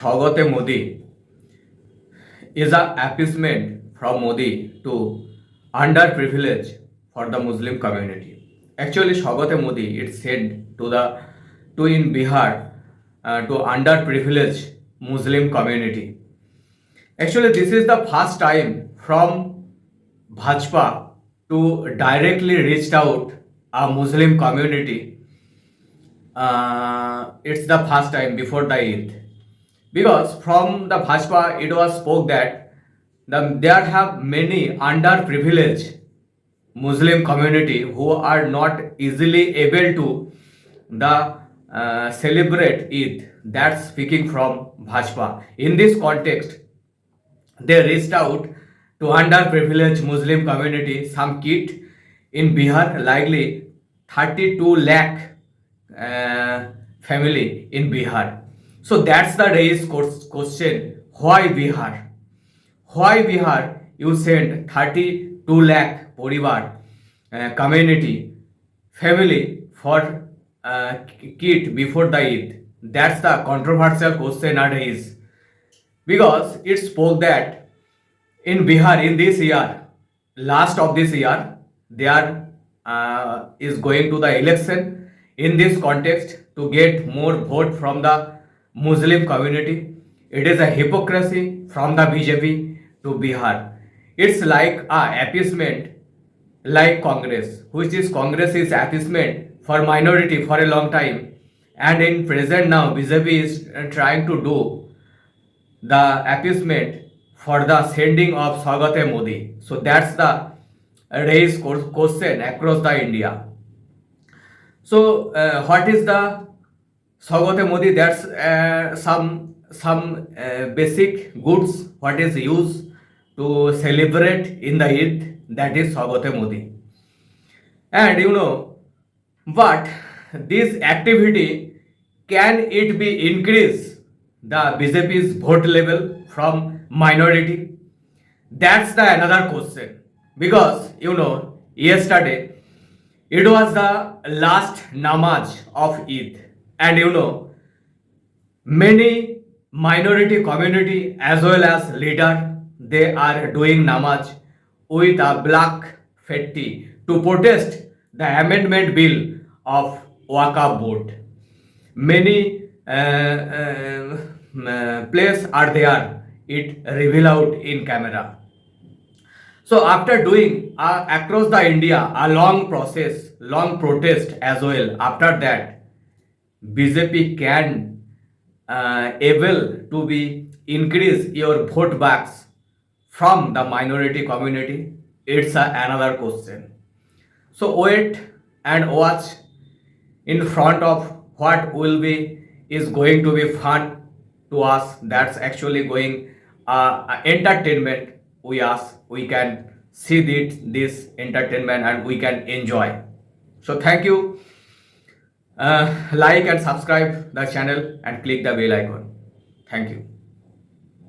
Saugat-e-Modi is a appeasement from Modi to underprivileged for the Muslim community. Actually, Saugat-e-Modi is said to in Bihar to underprivileged Muslim community. Actually, this is the first time from Bhajpa to directly reached out a Muslim community. It's the first time before the Eid, because from the Bhajpa it was spoke that there have many underprivileged Muslim community who are not easily able to celebrate Eid. That's speaking from Bhajpa. In this context, they reached out to underprivileged Muslim community some kit in Bihar, likely 32 lakh family in Bihar. So that's the raised question. Why Bihar? Why Bihar you send 32 lakh poribar community family for kit before the Eid? That's the controversial question nowadays, because it spoke that in Bihar in this year, last of this year, there is going to the election. In this context, to get more vote from the Muslim community, it is a hypocrisy from the BJP to Bihar. It's like a appeasement, like Congress, which is Congress is appeasement for minority for a long time, and in present now BJP is trying to do the appeasement for the sending of Saugat-e-Modi. So that's the raised question across the India. So what is the Saugat-e-Modi? That's some basic goods what is used to celebrate in the Eid. That is Saugat-e-Modi. And but this activity, can it be increased the BJP's vote level from minority? That's the another question, because yesterday it was the last namaz of Eid, and many minority community as well as leader, they are doing namaz with a black fetty to protest the amendment bill of Waqf board. Many place are there, it reveal out in camera. So after doing across the India a long process, long protest as well, after that BJP can able to be increase your vote backs from the minority community. It's another question. So wait and watch in front of what will be is going to be fun to us. That's actually going entertainment. We can see this entertainment and we can enjoy. So thank you. Like and subscribe the channel and click the bell icon. Thank you.